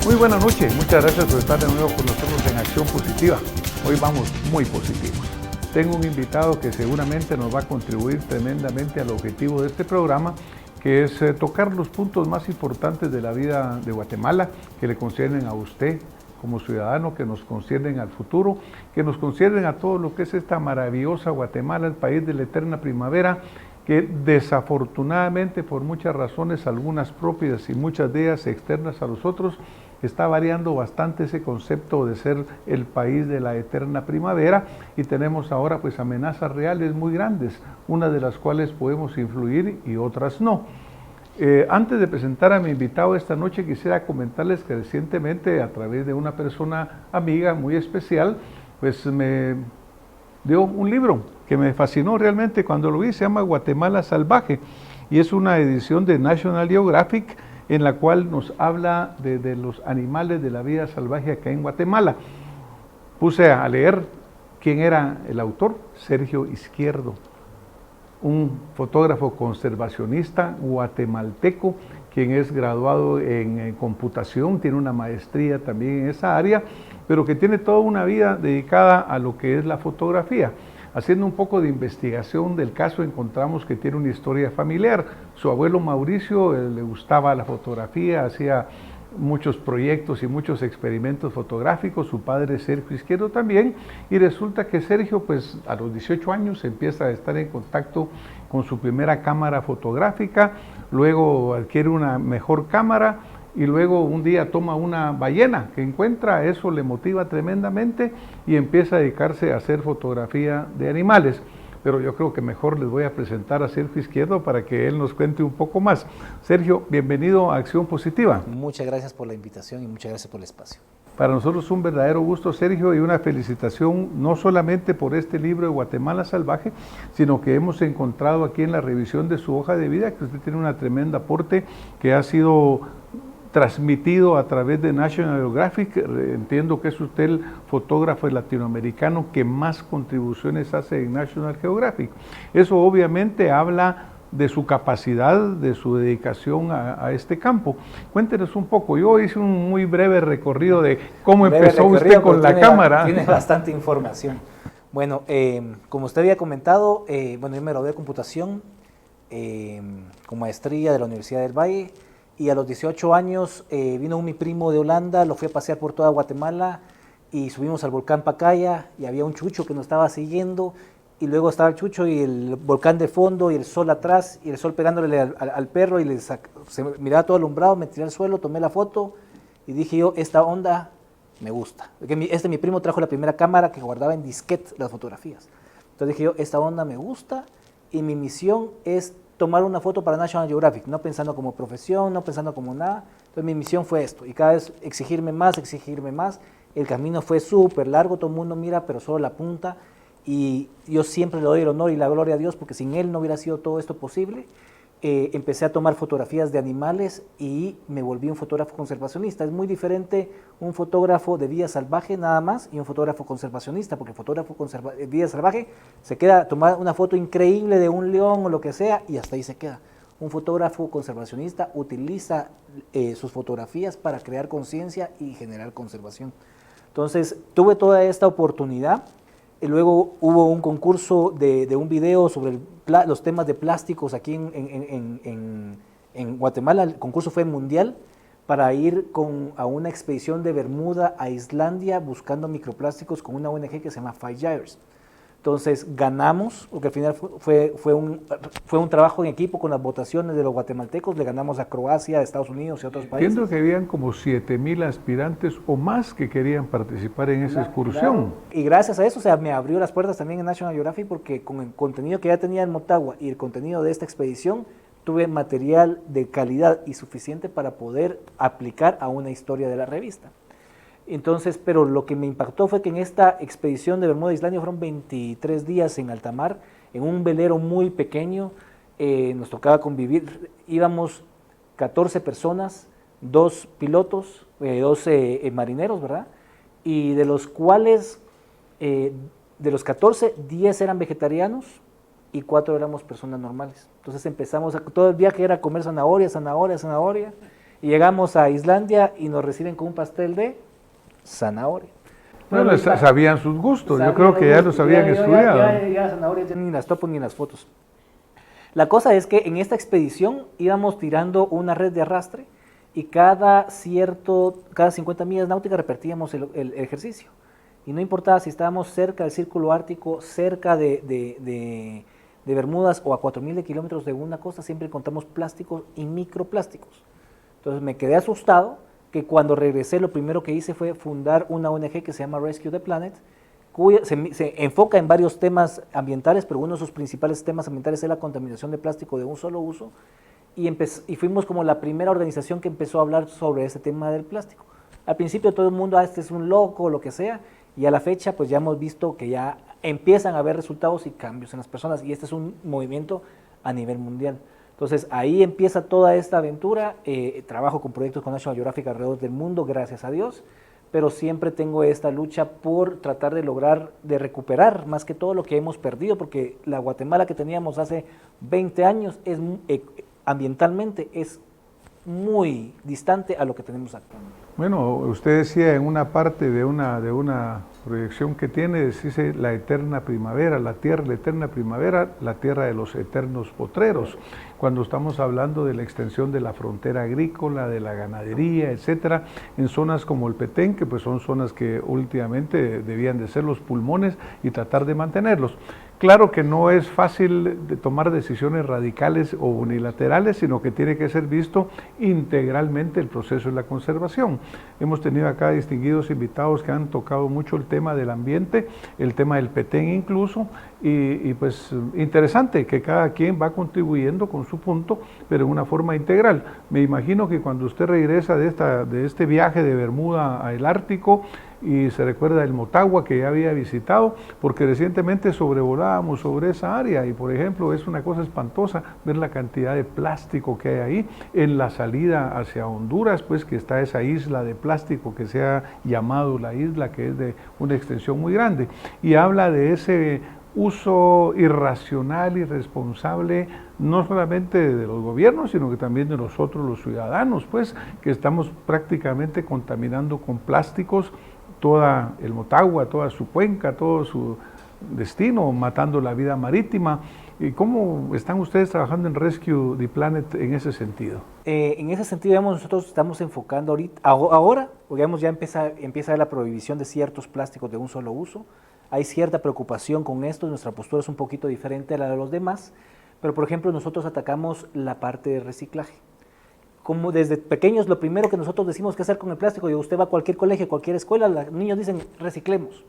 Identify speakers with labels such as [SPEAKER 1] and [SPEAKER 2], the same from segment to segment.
[SPEAKER 1] Muy buena noche, muchas gracias por estar de nuevo con nosotros en Acción Positiva. Hoy vamos muy positivos. Tengo un invitado que seguramente nos va a contribuir tremendamente al objetivo de este programa, que es tocar los puntos más importantes de la vida de Guatemala, que le conciernen a usted como ciudadano, que nos conciernen al futuro, que nos conciernen a todo lo que es esta maravillosa Guatemala, el país de la eterna primavera, que desafortunadamente por muchas razones, algunas propias y muchas de ellas externas a nosotros, está variando bastante ese concepto de ser el país de la eterna primavera, y tenemos ahora pues amenazas reales muy grandes, una de las cuales podemos influir y otras no. Antes de presentar a mi invitado esta noche, quisiera comentarles que recientemente, a través de una persona amiga muy especial, pues me dio un libro que me fascinó realmente cuando lo vi. Se llama Guatemala Salvaje, y es una edición de National Geographic en la cual nos habla de los animales de la vida salvaje acá en Guatemala. Puse a leer quién era el autor: Sergio Izquierdo, un fotógrafo conservacionista guatemalteco, quien es graduado en computación, tiene una maestría también en esa área, pero que tiene toda una vida dedicada a lo que es la fotografía. Haciendo un poco de investigación del caso, encontramos que tiene una historia familiar. Su abuelo Mauricio le gustaba la fotografía, hacía muchos proyectos y muchos experimentos fotográficos, su padre Sergio Izquierdo también, y resulta que Sergio pues a los 18 años empieza a estar en contacto con su primera cámara fotográfica, luego adquiere una mejor cámara, y luego un día toma una ballena que encuentra, eso le motiva tremendamente y empieza a dedicarse a hacer fotografía de animales. Pero yo creo que mejor les voy a presentar a Sergio Izquierdo para que él nos cuente un poco más. Sergio, bienvenido a Acción Positiva.
[SPEAKER 2] Muchas gracias por la invitación y muchas gracias por el espacio.
[SPEAKER 1] Para nosotros es un verdadero gusto, Sergio, y una felicitación no solamente por este libro de Guatemala Salvaje, sino que hemos encontrado aquí en la revisión de su hoja de vida que usted tiene una tremenda aporte que ha sido transmitido a través de National Geographic. Entiendo que es usted el fotógrafo latinoamericano que más contribuciones hace en National Geographic. Eso obviamente habla de su capacidad, de su dedicación a este campo. Cuéntenos un poco. Yo hice un muy breve recorrido de cómo empezó usted con la cámara.
[SPEAKER 2] Tiene bastante información. Bueno, como usted había comentado, bueno, yo me gradué de computación con maestría de la Universidad del Valle. Y a los 18 años vino mi primo de Holanda, lo fui a pasear por toda Guatemala y subimos al volcán Pacaya y había un chucho que nos estaba siguiendo, y luego estaba el chucho y el volcán de fondo y el sol atrás y el sol pegándole al perro, y se miraba todo alumbrado, me tiré al suelo, tomé la foto y dije yo, esta onda me gusta. Mi primo trajo la primera cámara que guardaba en disquete las fotografías. Entonces dije yo, esta onda me gusta y mi misión es tomar una foto para National Geographic, no pensando como profesión, no pensando como nada. Entonces mi misión fue esto, y cada vez exigirme más. El camino fue súper largo, todo el mundo mira, pero solo la punta, y yo siempre le doy el honor y la gloria a Dios, porque sin Él no hubiera sido todo esto posible. Empecé a tomar fotografías de animales y me volví un fotógrafo conservacionista. Es muy diferente un fotógrafo de vida salvaje nada más y un fotógrafo conservacionista, porque el fotógrafo de vida salvaje se queda a tomar una foto increíble de un león o lo que sea y hasta ahí se queda. Un fotógrafo conservacionista utiliza sus fotografías para crear conciencia y generar conservación. Entonces tuve toda esta oportunidad. Y luego hubo un concurso de un video sobre los temas de plásticos aquí en Guatemala. El concurso fue mundial para ir a una expedición de Bermuda a Islandia buscando microplásticos con una ONG que se llama Five Gyres. Entonces ganamos, porque al final fue un trabajo en equipo con las votaciones de los guatemaltecos. Le ganamos a Croacia, a Estados Unidos y a otros países.
[SPEAKER 1] Entiendo que habían como 7,000 aspirantes o más que querían participar en esa excursión.
[SPEAKER 2] Claro. Y gracias a eso, o sea, me abrió las puertas también en National Geographic, porque con el contenido que ya tenía en Motagua y el contenido de esta expedición, tuve material de calidad y suficiente para poder aplicar a una historia de la revista. Entonces, pero lo que me impactó fue que en esta expedición de Bermuda a Islandia fueron 23 días en alta mar, en un velero muy pequeño. Nos tocaba convivir, íbamos 14 personas, 2 pilotos, 2 marineros, ¿verdad? Y de los cuales, de los 14, 10 eran vegetarianos y 4 éramos personas normales. Entonces empezamos, todo el viaje era comer zanahoria, Y llegamos a Islandia y nos reciben con un pastel de zanahoria.
[SPEAKER 1] Bueno, sabían sus gustos, yo creo que ya los habían estudiado.
[SPEAKER 2] Ya zanahorias ni las topo ni las fotos. La cosa es que en esta expedición íbamos tirando una red de arrastre y cada 50 millas náuticas repetíamos el ejercicio. Y no importaba si estábamos cerca del círculo ártico, cerca de Bermudas o a 4.000 kilómetros de una costa, siempre encontramos plásticos y microplásticos. Entonces me quedé asustado que cuando regresé lo primero que hice fue fundar una ONG que se llama Rescue the Planet, cuya se enfoca en varios temas ambientales, pero uno de sus principales temas ambientales es la contaminación de plástico de un solo uso, y fuimos como la primera organización que empezó a hablar sobre ese tema del plástico. Al principio todo el mundo, este es un loco, o lo que sea, y a la fecha pues ya hemos visto que ya empiezan a haber resultados y cambios en las personas, y este es un movimiento a nivel mundial. Entonces ahí empieza toda esta aventura, trabajo con proyectos con National Geographic alrededor del mundo, gracias a Dios, pero siempre tengo esta lucha por tratar de lograr, de recuperar más que todo lo que hemos perdido, porque la Guatemala que teníamos hace 20 años es, ambientalmente es muy distante a lo que tenemos actualmente.
[SPEAKER 1] Bueno, usted decía en una parte de una proyección que tiene, dice la eterna primavera, la tierra, la eterna primavera, la tierra de los eternos potreros. Cuando estamos hablando de la extensión de la frontera agrícola, de la ganadería, etcétera, en zonas como el Petén, que pues son zonas que últimamente debían de ser los pulmones y tratar de mantenerlos. Claro que no es fácil de tomar decisiones radicales o unilaterales, sino que tiene que ser visto integralmente el proceso de la conservación. Hemos tenido acá distinguidos invitados que han tocado mucho el tema del ambiente, el tema del Petén incluso, y pues interesante que cada quien va contribuyendo con su punto, pero en una forma integral. Me imagino que cuando usted regresa de este viaje de Bermuda al Ártico, y se recuerda el Motagua que ya había visitado, porque recientemente sobrevolábamos sobre esa área y por ejemplo es una cosa espantosa ver la cantidad de plástico que hay ahí. En la salida hacia Honduras, pues que está esa isla de plástico que se ha llamado la isla, que es de una extensión muy grande, y habla de ese uso irracional, irresponsable, no solamente de los gobiernos, sino que también de nosotros los ciudadanos, pues que estamos prácticamente contaminando con plásticos toda el Motagua, toda su cuenca, todo su destino, matando la vida marítima. ¿Y cómo están ustedes trabajando en Rescue the Planet en ese sentido?
[SPEAKER 2] En ese sentido, digamos, nosotros estamos enfocando ahora, digamos, ya empieza la prohibición de ciertos plásticos de un solo uso. Hay cierta preocupación con esto, nuestra postura es un poquito diferente a la de los demás, pero por ejemplo nosotros atacamos la parte de reciclaje. Como desde pequeños lo primero que nosotros decimos que hacer con el plástico, y usted va a cualquier colegio, cualquier escuela, los niños dicen reciclemos.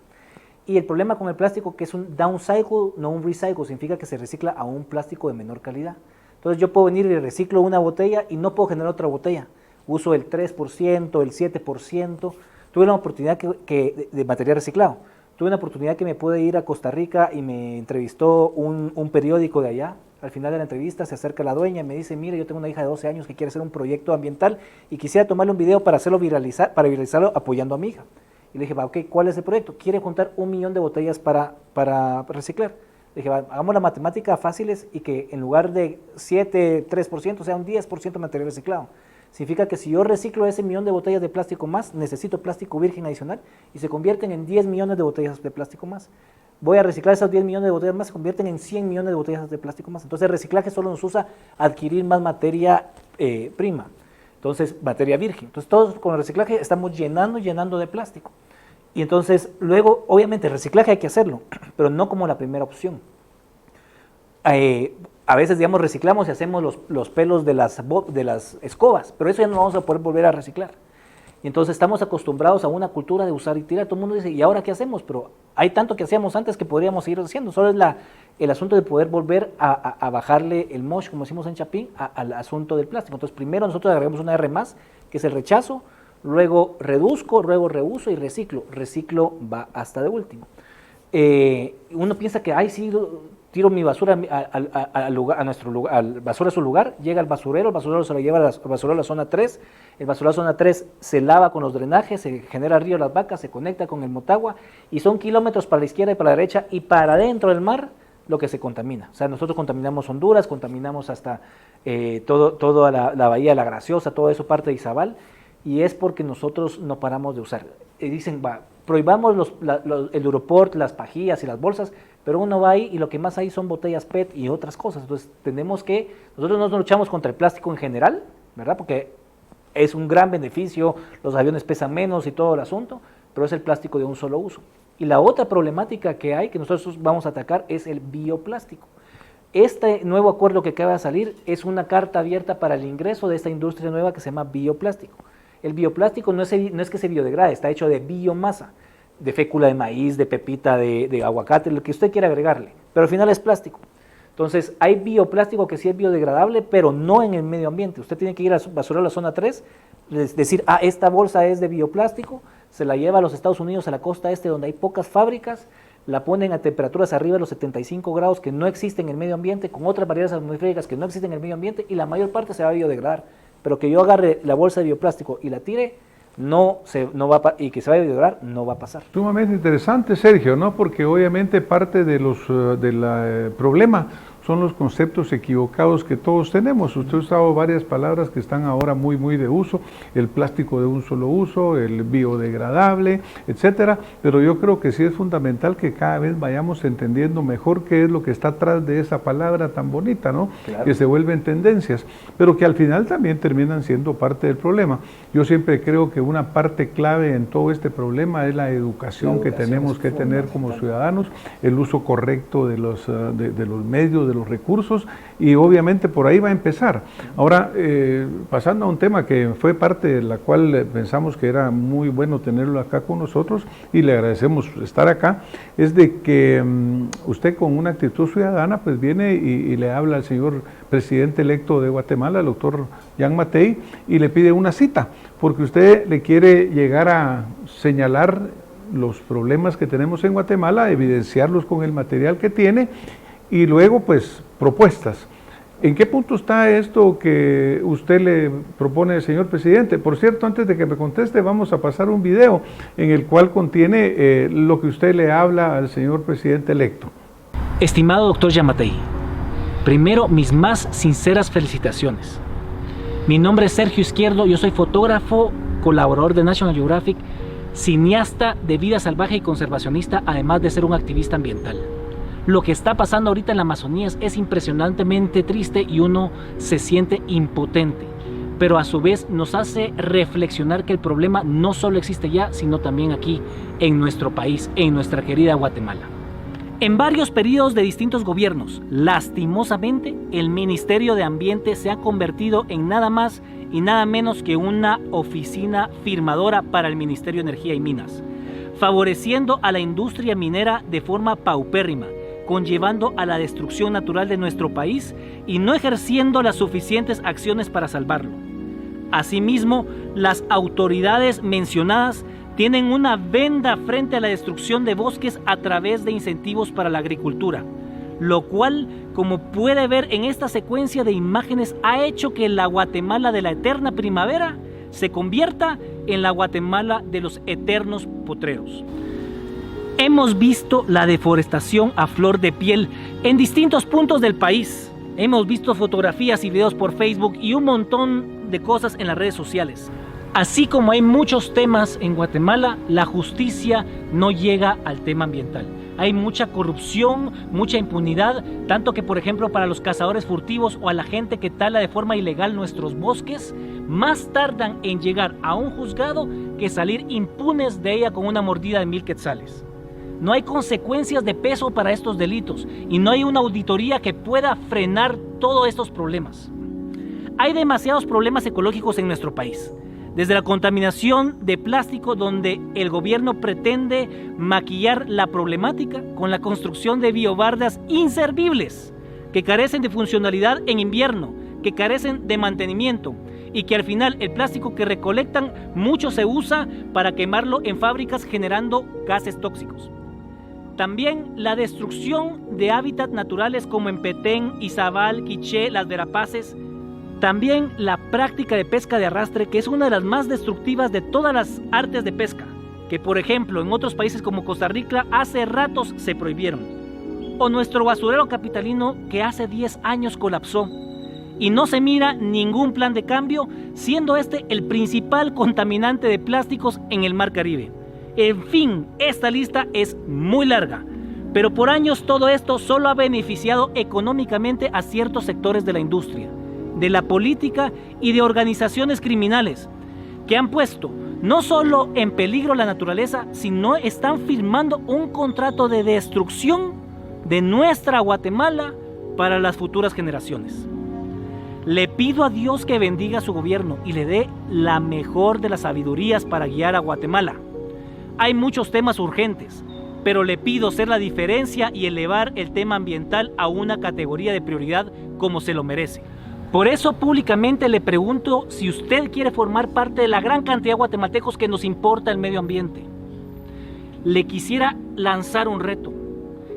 [SPEAKER 2] Y el problema con el plástico que es un downcycle, no un recycle, significa que se recicla a un plástico de menor calidad. Entonces yo puedo venir y reciclo una botella y no puedo generar otra botella. Uso el 3%, el 7%. Tuve una oportunidad de material reciclado. Tuve una oportunidad que me pude ir a Costa Rica y me entrevistó un periódico de allá. Al final de la entrevista se acerca la dueña y me dice, mire, yo tengo una hija de 12 años que quiere hacer un proyecto ambiental y quisiera tomarle un video para hacerlo para viralizarlo apoyando a mi hija. Y le dije, va, ok, ¿cuál es el proyecto? Quiere juntar 1 millón de botellas para reciclar. Le dije, va, hagamos la matemática fáciles y que en lugar de 7, 3%, sea un 10% de material reciclado. Significa que si yo reciclo ese 1 millón de botellas de plástico más, necesito plástico virgen adicional y se convierten en 10 millones de botellas de plástico más. Voy a reciclar esos 10 millones de botellas más, se convierten en 100 millones de botellas de plástico más. Entonces el reciclaje solo nos usa adquirir más materia prima, entonces materia virgen. Entonces todos con el reciclaje estamos llenando de plástico. Y entonces luego, obviamente el reciclaje hay que hacerlo, pero no como la primera opción. A veces, digamos, reciclamos y hacemos los pelos de las escobas, pero eso ya no vamos a poder volver a reciclar. Y entonces estamos acostumbrados a una cultura de usar y tirar. Todo el mundo dice, ¿y ahora qué hacemos? Pero hay tanto que hacíamos antes que podríamos seguir haciendo. Solo es el asunto de poder volver a bajarle el mosh, como decimos en Chapín, al asunto del plástico. Entonces primero nosotros agregamos una R+, que es el rechazo, luego reduzco, luego reuso y reciclo. Reciclo va hasta de último. Uno piensa que, ay, sí, tiro mi basura al basura a su lugar, llega al basurero, el basurero se lo lleva al basurero a la zona 3, el basurero a la zona 3 se lava con los drenajes, se genera río Las Vacas, se conecta con el Motagua y son kilómetros para la izquierda y para la derecha y para adentro del mar lo que se contamina. O sea, nosotros contaminamos Honduras, contaminamos hasta toda la bahía de La Graciosa, todo eso parte de Izabal, y es porque nosotros no paramos de usar. Dicen, prohibamos el Europort, las pajillas y las bolsas, pero uno va ahí y lo que más hay son botellas PET y otras cosas. Entonces, nosotros no luchamos contra el plástico en general, ¿verdad? Porque es un gran beneficio, los aviones pesan menos y todo el asunto, pero es el plástico de un solo uso. Y la otra problemática que hay, que nosotros vamos a atacar, es el bioplástico. Este nuevo acuerdo que acaba de salir es una carta abierta para el ingreso de esta industria nueva que se llama bioplástico. El bioplástico no es que se biodegrade, está hecho de biomasa, de fécula de maíz, de pepita, de aguacate, lo que usted quiera agregarle, pero al final es plástico. Entonces, hay bioplástico que sí es biodegradable, pero no en el medio ambiente. Usted tiene que ir a basurero a la zona 3, decir, esta bolsa es de bioplástico, se la lleva a los Estados Unidos, a la costa este, donde hay pocas fábricas, la ponen a temperaturas arriba de los 75 grados que no existen en el medio ambiente, con otras variedades atmosféricas que no existen en el medio ambiente, y la mayor parte se va a biodegradar. Pero que yo agarre la bolsa de bioplástico y la tire, y que se vaya a biodegradar, no va a pasar.
[SPEAKER 1] Sumamente interesante, Sergio, ¿no? Porque obviamente parte del problema son los conceptos equivocados que todos tenemos. Usted ha usado varias palabras que están ahora muy de uso, el plástico de un solo uso, el biodegradable, etcétera, pero yo creo que sí es fundamental que cada vez vayamos entendiendo mejor qué es lo que está atrás de esa palabra tan bonita, ¿no? Claro. Que se vuelven tendencias, pero que al final también terminan siendo parte del problema. Yo siempre creo que una parte clave en todo este problema es la educación que tenemos que tener como ciudadanos, el uso correcto de los medios, de los recursos, y obviamente por ahí va a empezar. Ahora, pasando a un tema que fue parte de la cual pensamos que era muy bueno tenerlo acá con nosotros, y le agradecemos estar acá, es de que usted con una actitud ciudadana pues viene y le habla al señor presidente electo de Guatemala, el doctor Jan Matei, y le pide una cita, porque usted le quiere llegar a señalar los problemas que tenemos en Guatemala, evidenciarlos con el material que tiene, y luego pues propuestas. ¿En qué punto está esto que usted le propone, señor presidente? Por cierto, antes de que me conteste, vamos a pasar un video en el cual contiene lo que usted le habla al señor presidente electo.
[SPEAKER 2] Estimado doctor Yamatei, primero mis más sinceras felicitaciones. Mi nombre es Sergio Izquierdo, yo soy fotógrafo, colaborador de National Geographic, cineasta de vida salvaje y conservacionista, además de ser un activista ambiental. Lo que está pasando ahorita en la Amazonía es impresionantemente triste y uno se siente impotente, pero a su vez nos hace reflexionar que el problema no solo existe ya, sino también aquí, en nuestro país, en nuestra querida Guatemala. En varios periodos de distintos gobiernos, lastimosamente, el Ministerio de Ambiente se ha convertido en nada más y nada menos que una oficina firmadora para el Ministerio de Energía y Minas, favoreciendo a la industria minera de forma paupérrima, conllevando a la destrucción natural de nuestro país y no ejerciendo las suficientes acciones para salvarlo. Asimismo, las autoridades mencionadas tienen una venda frente a la destrucción de bosques a través de incentivos para la agricultura, lo cual, como puede ver en esta secuencia de imágenes, ha hecho que la Guatemala de la eterna primavera se convierta en la Guatemala de los eternos potreros. Hemos visto la deforestación a flor de piel en distintos puntos del país. Hemos visto fotografías y videos por Facebook y un montón de cosas en las redes sociales. Así como hay muchos temas en Guatemala, la justicia no llega al tema ambiental. Hay mucha corrupción, mucha impunidad, tanto que, por ejemplo, para los cazadores furtivos o a la gente que tala de forma ilegal nuestros bosques, más tardan en llegar a un juzgado que salir impunes de ella con una mordida de 1000 quetzales. No hay consecuencias de peso para estos delitos y no hay una auditoría que pueda frenar todos estos problemas. Hay demasiados problemas ecológicos en nuestro país. Desde la contaminación de plástico, donde el gobierno pretende maquillar la problemática con la construcción de biobardas inservibles, que carecen de funcionalidad en invierno, que carecen de mantenimiento y que al final el plástico que recolectan mucho se usa para quemarlo en fábricas generando gases tóxicos. También la destrucción de hábitats naturales como en Petén, Izabal, Quiché, Las Verapaces. También la práctica de pesca de arrastre, que es una de las más destructivas de todas las artes de pesca, que por ejemplo en otros países como Costa Rica hace ratos se prohibieron.
[SPEAKER 3] o nuestro basurero capitalino que hace 10 años colapsó y no se mira ningún plan de cambio, siendo este el principal contaminante de plásticos en el Mar Caribe. En fin, esta lista es muy larga, pero por años todo esto solo ha beneficiado económicamente a ciertos sectores de la industria, de la política y de organizaciones criminales que han puesto no solo en peligro la naturaleza, sino están firmando un contrato de destrucción de nuestra Guatemala para las futuras generaciones. Le pido a Dios que bendiga su gobierno y le dé la mejor de las sabidurías para guiar a Guatemala. Hay muchos temas urgentes, pero le pido ser la diferencia y elevar el tema ambiental a una categoría de prioridad como se lo merece. Por eso públicamente le pregunto si usted quiere formar parte de la gran cantidad de guatemaltecos que nos importa el medio ambiente. Le quisiera lanzar un reto.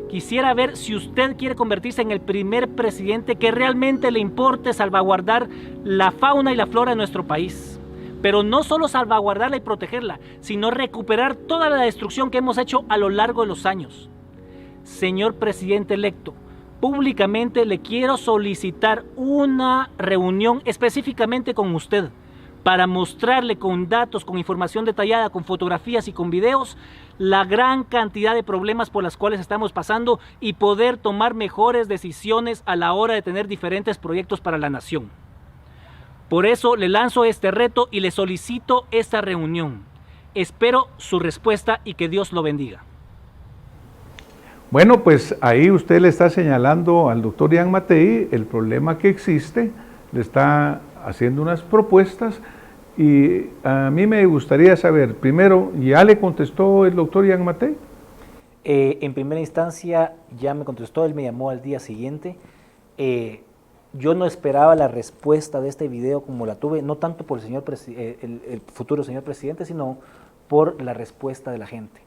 [SPEAKER 3] Quisiera ver si usted quiere convertirse en el primer presidente que realmente le importe salvaguardar la fauna y la flora de nuestro país. Pero no solo salvaguardarla y protegerla, sino recuperar toda la destrucción que hemos hecho a lo largo de los años. Señor presidente electo, públicamente le quiero solicitar una reunión específicamente con usted para mostrarle con datos, con información detallada, con fotografías y con videos la gran cantidad de problemas por las cuales estamos pasando y poder tomar mejores decisiones a la hora de tener diferentes proyectos para la nación. Por eso le lanzo este reto y le solicito esta reunión. Espero su respuesta y que Dios lo bendiga.
[SPEAKER 1] Bueno, pues ahí usted le está señalando al doctor Ian Matei el problema que existe, le está haciendo unas propuestas y a mí me gustaría saber, primero, ¿ya le contestó el doctor Ian Matei?
[SPEAKER 2] En primera instancia ya me contestó, él me llamó al día siguiente. Yo no esperaba la respuesta de este video como la tuve, no tanto por el futuro señor presidente, sino por la respuesta de la gente.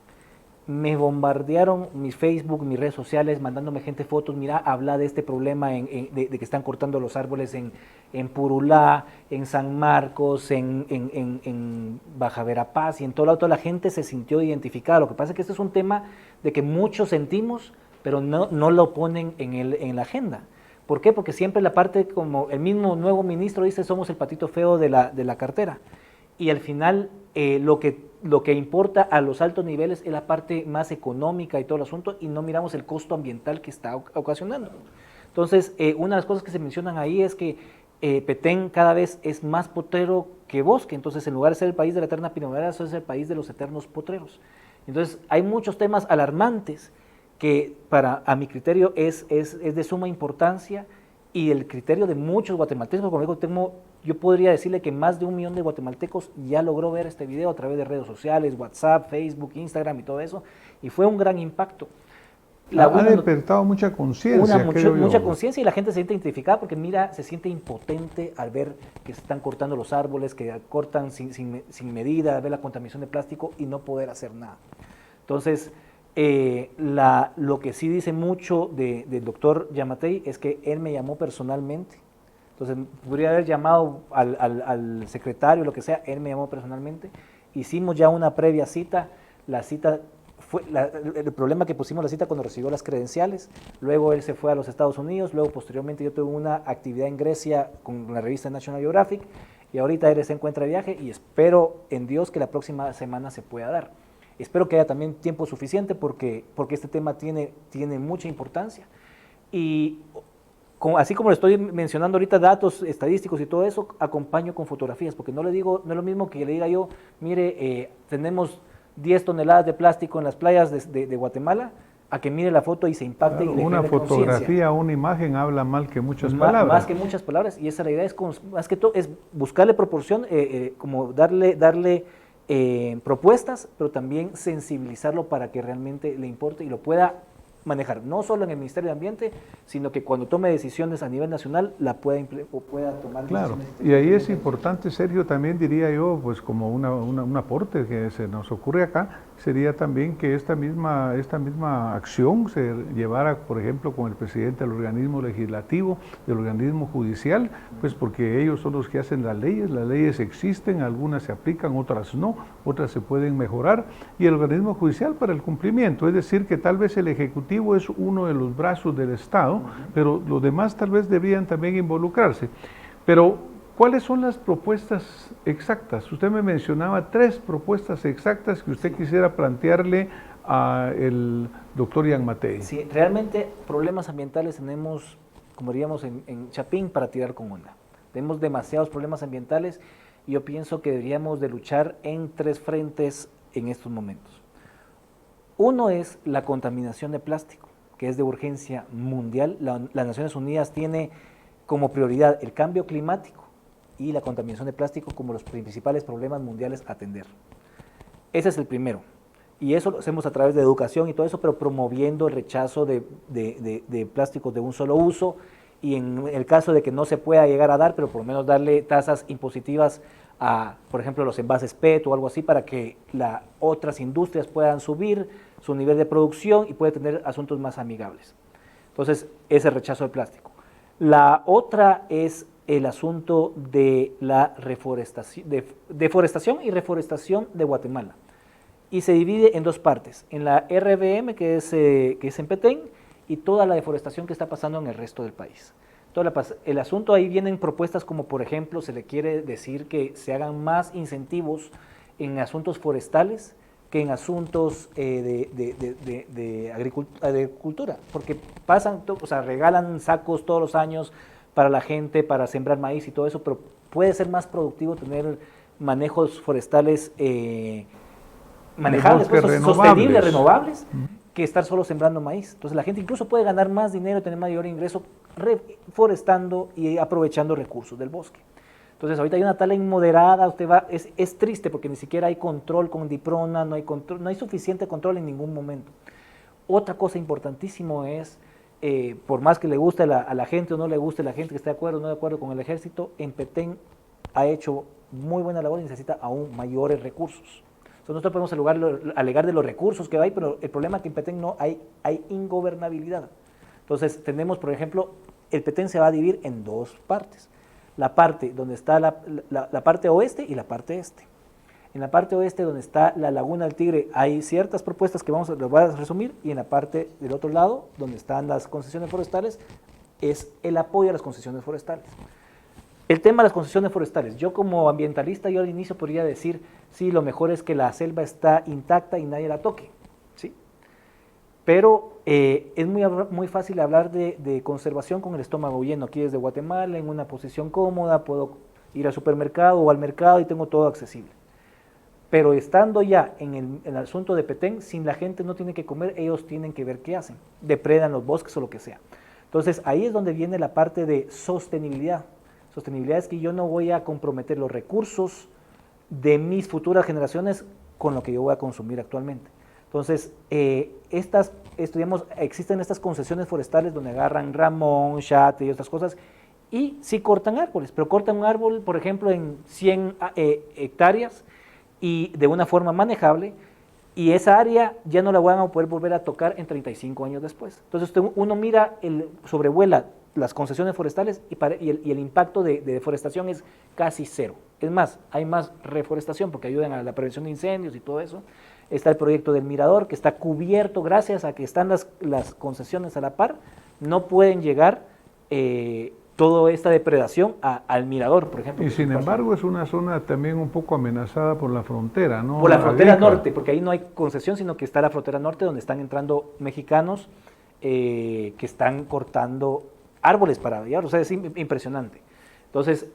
[SPEAKER 2] Me bombardearon mi Facebook, mis redes sociales, mandándome gente fotos, mira, habla de este problema de que están cortando los árboles en Purulá, en San Marcos, en Baja Verapaz y en todo lado. Toda la gente se sintió identificada. Lo que pasa es que este es un tema de que muchos sentimos, pero no lo ponen en la agenda. ¿Por qué? Porque siempre la parte, como el mismo nuevo ministro dice, somos el patito feo de la cartera. Y al final lo que importa a los altos niveles es la parte más económica y todo el asunto, y no miramos el costo ambiental que está ocasionando. Entonces, una de las cosas que se mencionan ahí es que Petén cada vez es más potrero que bosque. Entonces, en lugar de ser el país de la eterna primavera, eso es el país de los eternos potreros. Entonces, hay muchos temas alarmantes que a mi criterio es de suma importancia, y el criterio de muchos guatemaltecos. Como yo podría decirle que más de 1 millón de guatemaltecos ya logró ver este video a través de redes sociales, WhatsApp, Facebook, Instagram y todo eso, y fue un gran impacto.
[SPEAKER 1] Ha despertado mucha conciencia.
[SPEAKER 2] Mucha conciencia, y la gente se siente identificada porque mira, se siente impotente al ver que se están cortando los árboles, que cortan sin medida, al ver la contaminación de plástico y no poder hacer nada. Entonces, lo que sí dice mucho del doctor Yamatei es que él me llamó personalmente. Entonces, podría haber llamado al secretario, lo que sea, él me llamó personalmente. Hicimos ya una previa cita. La cita fue el problema que pusimos la cita cuando recibió las credenciales. Luego él se fue a los Estados Unidos. Luego, posteriormente, yo tuve una actividad en Grecia con la revista National Geographic. Y ahorita él se encuentra de viaje y espero en Dios que la próxima semana se pueda dar. Espero que haya también tiempo suficiente porque este tema tiene mucha importancia. Y así como le estoy mencionando ahorita datos estadísticos y todo eso, acompaño con fotografías, porque no es lo mismo que le diga yo, mire, tenemos 10 toneladas de plástico en las playas de Guatemala, a que mire la foto y se impacte.
[SPEAKER 1] Claro, y una fotografía, una imagen habla mal que muchas palabras.
[SPEAKER 2] Más que muchas palabras, y esa la idea es, más que todo, es buscarle proporción, como darle propuestas, pero también sensibilizarlo para que realmente le importe y lo pueda manejar, no solo en el Ministerio de Ambiente, sino que cuando tome decisiones a nivel nacional la pueda tomar.
[SPEAKER 1] Claro, y ahí es importante, Sergio, también diría yo, pues como un aporte que se nos ocurre acá, sería también que esta misma acción se llevara, por ejemplo, con el presidente del organismo legislativo, del organismo judicial, pues porque ellos son los que hacen las leyes existen, algunas se aplican, otras no, otras se pueden mejorar, y el organismo judicial para el cumplimiento, es decir, que tal vez el Ejecutivo Ejecutivo es uno de los brazos del Estado, pero los demás tal vez deberían también involucrarse. Pero, ¿cuáles son las propuestas exactas? Usted me mencionaba 3 propuestas exactas que usted quisiera plantearle al doctor Ian Matei.
[SPEAKER 2] Sí, realmente problemas ambientales tenemos, como diríamos en Chapín, para tirar con onda. Tenemos demasiados problemas ambientales y yo pienso que deberíamos de luchar en 3 frentes en estos momentos. Uno es la contaminación de plástico, que es de urgencia mundial. Las Naciones Unidas tiene como prioridad el cambio climático y la contaminación de plástico como los principales problemas mundiales a atender. Ese es el primero. Y eso lo hacemos a través de educación y todo eso, pero promoviendo el rechazo de plásticos de un solo uso, y en el caso de que no se pueda llegar a dar, pero por lo menos darle tasas impositivas a, por ejemplo, los envases PET o algo así, para que otras industrias puedan subir su nivel de producción y puedan tener asuntos más amigables. Entonces, ese rechazo del plástico. La otra es el asunto de la deforestación y reforestación de Guatemala. Y se divide en 2 partes, en la RBM, que es en Petén, y toda la deforestación que está pasando en el resto del país. El asunto, ahí vienen propuestas como, por ejemplo, se le quiere decir que se hagan más incentivos en asuntos forestales que en asuntos de agricultura, porque regalan sacos todos los años para la gente, para sembrar maíz y todo eso, pero puede ser más productivo tener manejos forestales manejables, sostenibles, renovables, que estar solo sembrando maíz. Entonces la gente incluso puede ganar más dinero, tener mayor ingreso reforestando y aprovechando recursos del bosque. Entonces ahorita hay una tala inmoderada, es triste porque ni siquiera hay control con DIPRONA, no hay suficiente control en ningún momento. Otra cosa importantísimo es, por más que le guste a la gente o no le guste a la gente que esté de acuerdo o no de acuerdo con el ejército, en Petén ha hecho muy buena labor y necesita aún mayores recursos. Entonces nosotros podemos alegar de los recursos que hay, pero el problema es que en Petén no hay ingobernabilidad. Entonces tenemos, por ejemplo, el Petén se va a dividir en 2 partes. La parte donde está la parte oeste y la parte este. En la parte oeste, donde está la Laguna del Tigre, hay ciertas propuestas que les voy a resumir, y en la parte del otro lado, donde están las concesiones forestales, es el apoyo a las concesiones forestales. El tema de las concesiones forestales, yo como ambientalista, yo al inicio podría decir, sí, lo mejor es que la selva está intacta y nadie la toque, ¿sí? Pero es muy fácil hablar de conservación con el estómago lleno. Aquí desde Guatemala, en una posición cómoda, puedo ir al supermercado o al mercado y tengo todo accesible. Pero estando ya en el asunto de Petén, sin la gente no tiene que comer, ellos tienen que ver qué hacen, depredan los bosques o lo que sea. Entonces ahí es donde viene la parte de sostenibilidad. Sostenibilidad es que yo no voy a comprometer los recursos de mis futuras generaciones con lo que yo voy a consumir actualmente. Entonces, existen estas concesiones forestales donde agarran ramón, chate y otras cosas, y sí cortan árboles, pero cortan un árbol, por ejemplo, en 100 hectáreas y de una forma manejable, y esa área ya no la van a poder volver a tocar en 35 años después. Entonces, uno mira, sobrevuela las concesiones forestales y el impacto de deforestación es casi 0. Es más, hay más reforestación porque ayudan a la prevención de incendios y todo eso. Está el proyecto del Mirador, que está cubierto gracias a que están las concesiones a la par. No pueden llegar toda esta depredación al Mirador, por ejemplo.
[SPEAKER 1] Y sin embargo es una zona también un poco amenazada por la frontera, ¿no?
[SPEAKER 2] Por la frontera norte, porque ahí no hay concesión, sino que está la frontera norte donde están entrando mexicanos que están cortando árboles para llevar, o sea, es impresionante. Entonces,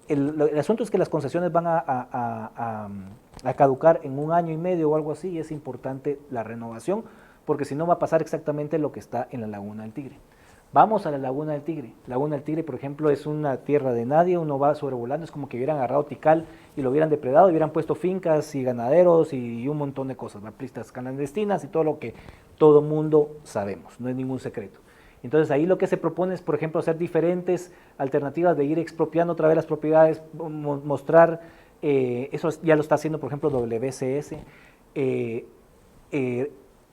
[SPEAKER 2] el asunto es que las concesiones van a caducar en 1 año y medio o algo así, y es importante la renovación, porque si no va a pasar exactamente lo que está en la Laguna del Tigre. Vamos a la Laguna del Tigre. Laguna del Tigre, por ejemplo, es una tierra de nadie, uno va sobrevolando, es como que hubieran agarrado Tikal y lo hubieran depredado, hubieran puesto fincas y ganaderos y un montón de cosas, pistas clandestinas y todo lo que todo mundo sabemos, no es ningún secreto. Entonces ahí lo que se propone es, por ejemplo, hacer diferentes alternativas de ir expropiando otra vez las propiedades, mostrar, eso ya lo está haciendo, por ejemplo, WCS,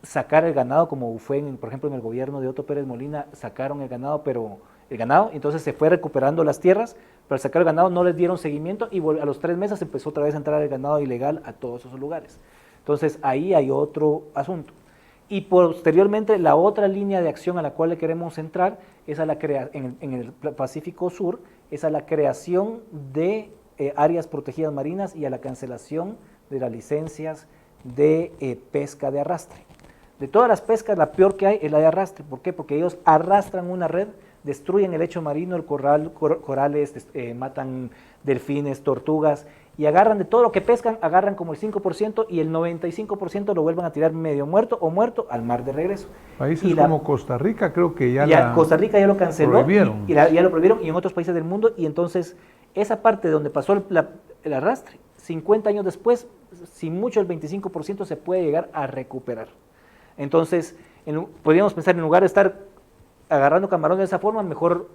[SPEAKER 2] sacar el ganado, como fue, por ejemplo, en el gobierno de Otto Pérez Molina, sacaron el ganado, entonces se fue recuperando las tierras, pero al sacar el ganado no les dieron seguimiento y a los 3 meses empezó otra vez a entrar el ganado ilegal a todos esos lugares. Entonces ahí hay otro asunto. Y posteriormente la otra línea de acción a la cual le queremos entrar es a la en el Pacífico Sur, es a la creación de áreas protegidas marinas y a la cancelación de las licencias de pesca de arrastre. De todas las pescas, la peor que hay es la de arrastre. ¿Por qué? Porque ellos arrastran una red, destruyen el lecho marino, el corales, matan delfines, tortugas, y agarran de todo lo que pescan, agarran como el 5% y el 95% lo vuelven a tirar medio muerto o muerto al mar de regreso.
[SPEAKER 1] Países como Costa Rica creo que ya
[SPEAKER 2] Costa Rica ya lo canceló,
[SPEAKER 1] prohibieron.
[SPEAKER 2] Ya lo prohibieron, y en otros países del mundo, y entonces esa parte donde pasó el arrastre, 50 años después, sin mucho el 25% se puede llegar a recuperar. Entonces, podríamos pensar, en lugar de estar agarrando camarones de esa forma, mejor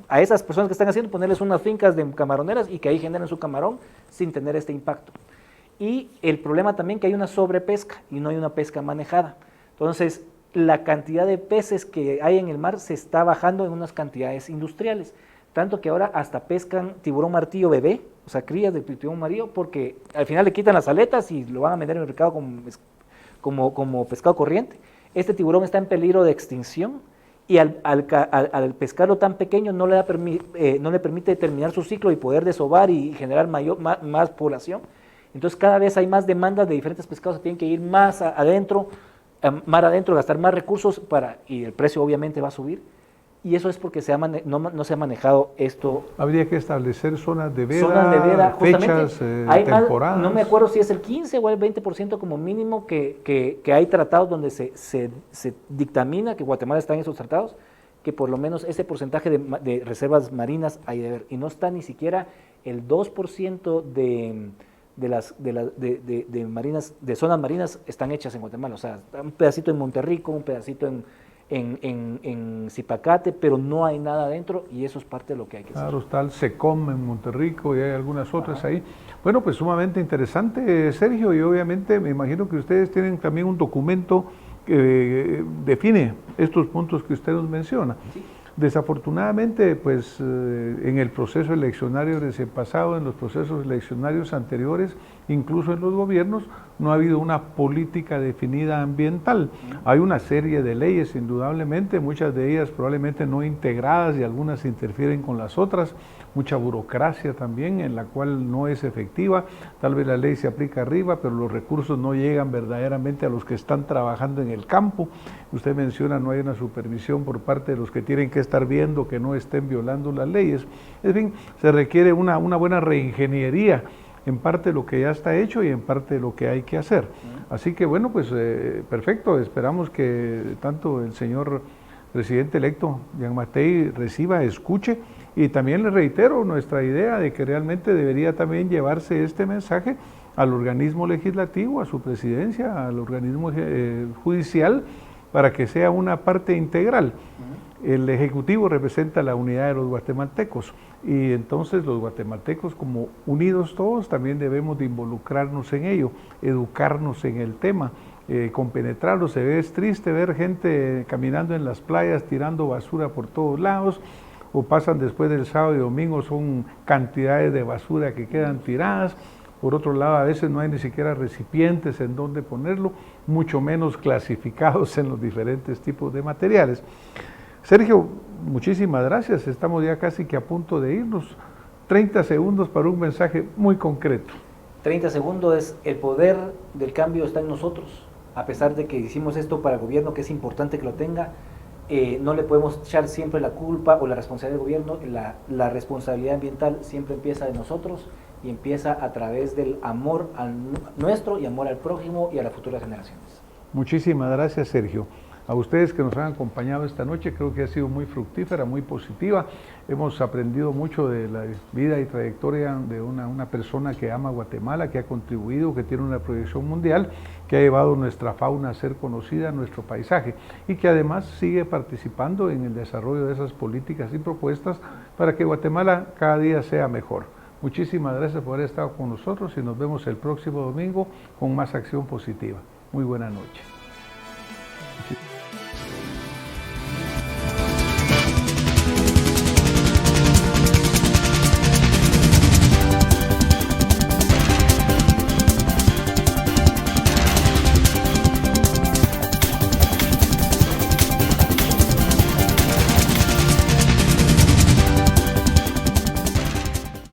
[SPEAKER 2] a esas personas que están haciendo, ponerles unas fincas de camaroneras y que ahí generen su camarón sin tener este impacto. Y el problema también que hay una sobrepesca y no hay una pesca manejada. Entonces, la cantidad de peces que hay en el mar se está bajando en unas cantidades industriales, tanto que ahora hasta pescan tiburón martillo bebé, o sea, crías de tiburón martillo, porque al final le quitan las aletas y lo van a vender en el mercado como pescado corriente. Este tiburón está en peligro de extinción, y al pescarlo tan pequeño no le permite terminar su ciclo y poder desovar y generar más población. Entonces cada vez hay más demandas de diferentes pescados, tienen que ir más adentro, gastar más recursos y el precio obviamente va a subir. Y eso es porque no se ha manejado esto.
[SPEAKER 1] Habría que establecer zonas de veda, fechas, temporadas.
[SPEAKER 2] No me acuerdo si es el 15 o el 20% como mínimo que hay tratados donde se dictamina que Guatemala está en esos tratados, que por lo menos ese porcentaje de reservas marinas hay de haber. Y no está ni siquiera el 2% de zonas marinas están hechas en Guatemala. O sea, un pedacito en Monterrico, un pedacito en Zipacate, pero no hay nada adentro, y eso es parte de lo que hay que hacer.
[SPEAKER 1] Claro, está el SECOM en Monterrico y hay algunas otras ahí. Bueno, pues sumamente interesante, Sergio, y obviamente me imagino que ustedes tienen también un documento que define estos puntos que usted nos menciona. Sí. Desafortunadamente, pues en el proceso eleccionario recién pasado, en los procesos eleccionarios anteriores, incluso en los gobiernos, no ha habido una política definida ambiental. Hay una serie de leyes, indudablemente, muchas de ellas probablemente no integradas y algunas interfieren con las otras, mucha burocracia también en la cual no es efectiva, tal vez la ley se aplica arriba, pero los recursos no llegan verdaderamente a los que están trabajando en el campo. Usted menciona, no hay una supervisión por parte de los que tienen que estar viendo que no estén violando las leyes. En fin, se requiere una buena reingeniería, en parte de lo que ya está hecho y en parte de lo que hay que hacer. Así que bueno, pues perfecto, esperamos que tanto el señor presidente electo, Jean Mattei, reciba, escuche, y también le reitero nuestra idea de que realmente debería también llevarse este mensaje al organismo legislativo, a su presidencia, al organismo judicial, para que sea una parte integral. El Ejecutivo representa la unidad de los guatemaltecos, y entonces los guatemaltecos, como unidos todos, también debemos de involucrarnos en ello, educarnos en el tema, compenetrarlos. Es triste ver gente caminando en las playas, tirando basura por todos lados, o pasan después del sábado y domingo, son cantidades de basura que quedan tiradas. Por otro lado, a veces no hay ni siquiera recipientes en donde ponerlo, mucho menos clasificados en los diferentes tipos de materiales. Sergio, muchísimas gracias, estamos ya casi que a punto de irnos. 30 segundos para un mensaje muy concreto.
[SPEAKER 2] 30 segundos es: el poder del cambio está en nosotros. A pesar de que hicimos esto para el gobierno, que es importante que lo tenga, no le podemos echar siempre la culpa o la responsabilidad del gobierno. La responsabilidad ambiental siempre empieza de nosotros, y empieza a través del amor al nuestro y amor al prójimo y a las futuras generaciones.
[SPEAKER 1] Muchísimas gracias, Sergio. A ustedes que nos han acompañado esta noche, creo que ha sido muy fructífera, muy positiva. Hemos aprendido mucho de la vida y trayectoria de una persona que ama Guatemala, que ha contribuido, que tiene una proyección mundial, que ha llevado nuestra fauna a ser conocida, nuestro paisaje, y que además sigue participando en el desarrollo de esas políticas y propuestas para que Guatemala cada día sea mejor. Muchísimas gracias por haber estado con nosotros, y nos vemos el próximo domingo con más acción positiva. Muy buena noche.